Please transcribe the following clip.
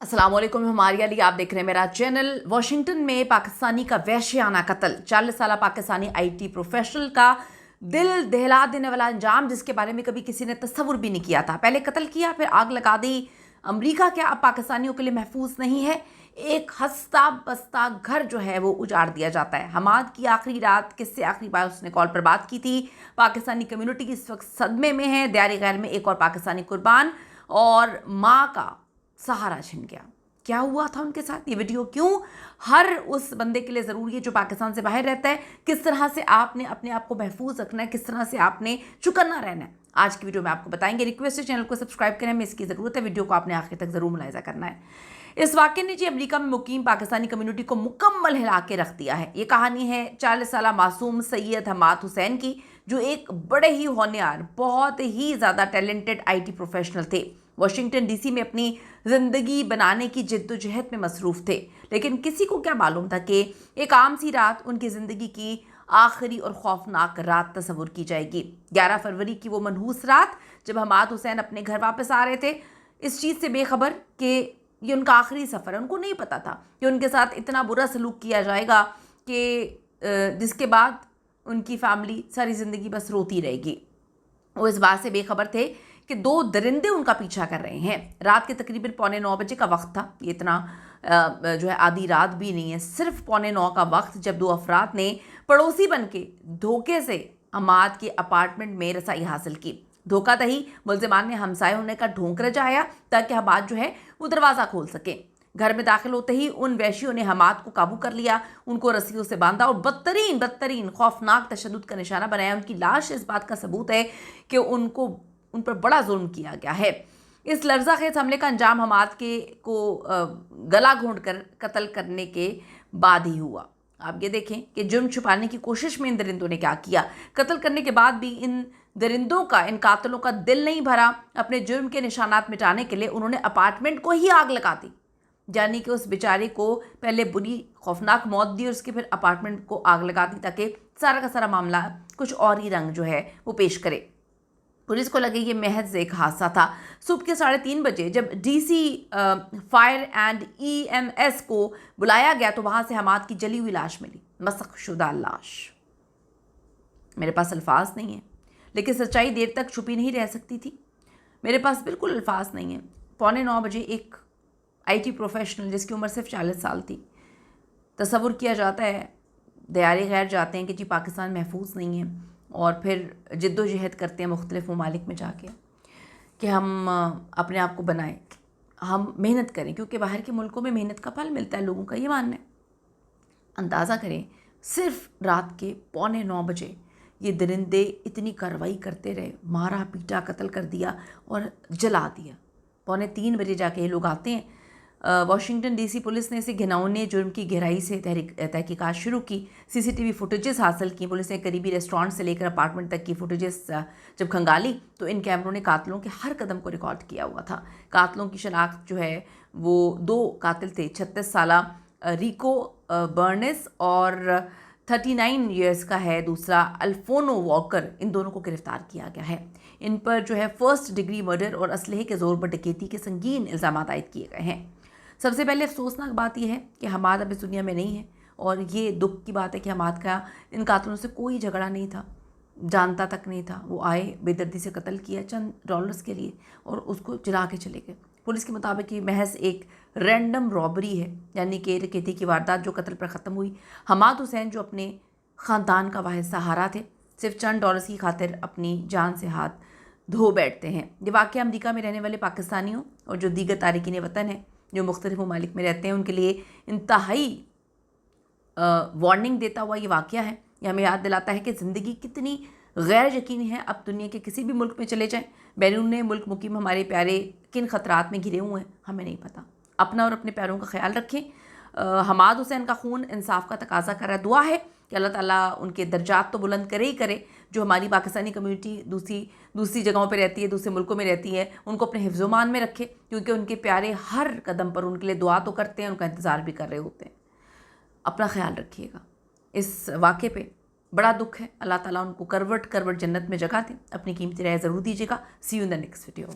अस्सलाम वालेकुम, हमारी अली आप देख रहे हैं मेरा चैनल। वाशिंगटन में पाकिस्तानी का वहशियाना कत्ल, 40 साल पाकिस्तानी आईटी प्रोफेशनल का दिल दहला देने वाला अंजाम, जिसके बारे में कभी किसी ने तस्वुर भी नहीं किया था। पहले कत्ल किया, फिर आग लगा दी। अमेरिका क्या अब पाकिस्तानियों के लिए महफूज नहीं है? एक हंसता बसता घर जो है वो उजाड़ दिया जाता है। हमाद की आखिरी रात किससे आखिरी बार उसने कॉल पर बात की थी। पाकिस्तानी कम्युनिटी इस वक्त सदमे में है। दयारे गैर में एक और पाकिस्तानी कुर्बान और माँ का सहारा छिन गया। क्या हुआ था उनके साथ? ये वीडियो क्यों हर उस बंदे के लिए ज़रूरी है जो पाकिस्तान से बाहर रहता है? किस तरह से आपने अपने आप को महफूज रखना है, किस तरह से आपने चुकन्ना रहना है, आज की वीडियो में आपको बताएंगे। रिक्वेस्ट है चैनल को सब्सक्राइब करें, हमें इसकी ज़रूरत है। वीडियो को आपने आखिर तक ज़रूर मुलाहिजा करना है। इस वाक़े ने जी अमेरिका में मुकीम पाकिस्तानी कम्युनिटी को मुकम्मल हिला के रख दिया है। ये कहानी है 40 साल मासूम सैयद हमाद हुसैन की, जो एक बड़े ही होनहार, बहुत ही ज़्यादा टैलेंटेड आईटी प्रोफेशनल थे। वाशिंगटन डीसी में अपनी ज़िंदगी बनाने की जद्दोजहद में मसरूफ़ थे, लेकिन किसी को क्या मालूम था कि एक आम सी रात उनकी ज़िंदगी की आखिरी और खौफनाक रात तस्वुर की जाएगी। 11 फरवरी की वो मनहूस रात, जब हमाद हुसैन अपने घर वापस आ रहे थे, इस चीज़ से बेखबर कि ये उनका आखिरी सफ़र है। उनको नहीं पता था कि उनके साथ इतना बुरा सलूक किया जाएगा कि जिसके बाद उनकी फैमिली सारी ज़िंदगी बस रोती रहेगी। वो इस बात से बेखबर थे कि 2 दरिंदे उनका पीछा कर रहे हैं। रात के तकरीबन 8:45 बजे का वक्त था। ये इतना जो है आधी रात भी नहीं है, सिर्फ 8:45 का वक्त, जब 2 अफराद ने पड़ोसी बन के धोखे से हमाद के अपार्टमेंट में रसाई हासिल की। धोखाधही मुलजिमान ने हमसाए होने का ढोंग रचाया ताकि हमाद जो है वो दरवाज़ा खोल सके। घर में दाखिल होते ही उन वहशियों ने हमाद को काबू कर लिया, उनको रस्सियों से बांधा और बदतरीन खौफनाक तशद्दुद का निशाना बनाया। उनकी लाश इस बात का सबूत है कि उन पर बड़ा जुल्म किया गया है। इस लर्ज़ाखेज़ हमले का अंजाम हमाद को गला घोंट कर कत्ल करने के बाद ही हुआ। आप ये देखें कि जुर्म छुपाने की कोशिश में इन दरिंदों ने क्या किया। कत्ल करने के बाद भी इन दरिंदों का, इन कातलों का दिल नहीं भरा। अपने जुर्म के निशानात मिटाने के लिए उन्होंने अपार्टमेंट को ही आग लगा दी, यानी कि उस बेचारे को पहले बुरी खौफनाक मौत दी और उसके फिर अपार्टमेंट को आग लगा दी, ताकि सारा का सारा मामला कुछ और ही रंग जो है वो पेश करे। पुलिस को लगे ये महज एक हादसा था। सुबह के 3:30 बजे जब डीसी फायर एंड EMS को बुलाया गया तो वहाँ से हमाद की जली हुई लाश मिली, मसख़शुदा लाश। मेरे पास अल्फाज नहीं है, लेकिन सच्चाई देर तक छुपी नहीं रह सकती थी। मेरे पास बिल्कुल अल्फाज नहीं है। 8:45 बजे एक IT प्रोफेशनल जिसकी उम्र सिर्फ 40 साल थी, तस्वुर किया जाता है, दयारे गैर जाते हैं कि जी पाकिस्तान महफूज नहीं है, और फिर जद्दोजहद करते हैं मुख्तलिफ़ ममालिक में जाके कि हम अपने आप को बनाएं, हम मेहनत करें, क्योंकि बाहर के मुल्कों में मेहनत का फल मिलता है, लोगों का ये मानना है। अंदाज़ा करें, सिर्फ रात के 8:45 बजे ये दरिंदे इतनी कार्रवाई करते रहे, मारा पीटा, कत्ल कर दिया और जला दिया। 2:45 बजे जाके ये लोग आते हैं। वाशिंगटन डीसी पुलिस ने इसे घिनौने जुर्म की गहराई से तहकीकात शुरू की। CCTV फुटेजेस हासिल की। पुलिस ने करीबी रेस्टोरेंट से लेकर अपार्टमेंट तक की फुटेजेस जब खंगाली तो इन कैमरों ने कातलों के हर कदम को रिकॉर्ड किया हुआ था। कातलों की शनाख्त जो है वो 2 कातिल थे। 36 साला रिको बर्नेस और 39 ईयर्स का है दूसरा अल्फोनो वॉकर। इन दोनों को गिरफ्तार किया गया है। इन पर जो है 1st डिग्री मर्डर और असलहे के जोर पर डकैती के संगीन इल्ज़ाम आयद किए गए हैं। सबसे पहले अफसोसनाक बात यह है कि हमाद अब इस दुनिया में नहीं है, और ये दुख की बात है कि हमाद का इन कातलों से कोई झगड़ा नहीं था, जानता तक नहीं था। वो आए, बेदर्दी से कत्ल किया चंद डॉलर्स के लिए और उसको जला के चले गए। पुलिस के मुताबिक ये महज एक रैंडम रॉबरी है, यानी कि डकैती की वारदात जो कत्ल पर ख़त्म हुई। हमाद हुसैन जो अपने ख़ानदान का वाहिद सहारा थे, सिर्फ चंद डॉलर्स की खातिर अपनी जान से हाथ धो बैठते हैं। ये वाक़या अमेरिका में रहने वाले पाकिस्तानियों और जो दीगर तारिकीन वतन हैं जो मुख्तलिफ ममालिक में रहते हैं उनके लिए इंतहाई वार्निंग देता हुआ ये वाक़या है। ये हमें याद दिलाता है कि ज़िंदगी कितनी गैर यकीनी है। अब दुनिया के किसी भी मुल्क में चले जाएं, बैरून मुल्क मुकीम हमारे प्यारे किन ख़तरात में घिरे हुए हैं हमें नहीं पता। अपना और अपने प्यारों का ख्याल रखें। हमाद हुसैन का खून इंसाफ का तकाजा कर रहा है। दुआ है कि अल्लाह ताला उनके दर्जात तो बुलंद करे ही करे। जो हमारी पाकिस्तानी कम्युनिटी दूसरी जगहों पे रहती है, दूसरे मुल्कों में रहती है, उनको अपने हिफ्ज़-ओ-मान में रखे, क्योंकि उनके प्यारे हर कदम पर उनके लिए दुआ तो करते हैं, उनका इंतज़ार भी कर रहे होते हैं। अपना ख्याल रखिएगा। इस वाक़े पे बड़ा दुख है। अल्लाह ताला उनको करवट जन्नत में जगह दे। अपनी कीमती राय ज़रूर दीजिएगा। See you in the next video.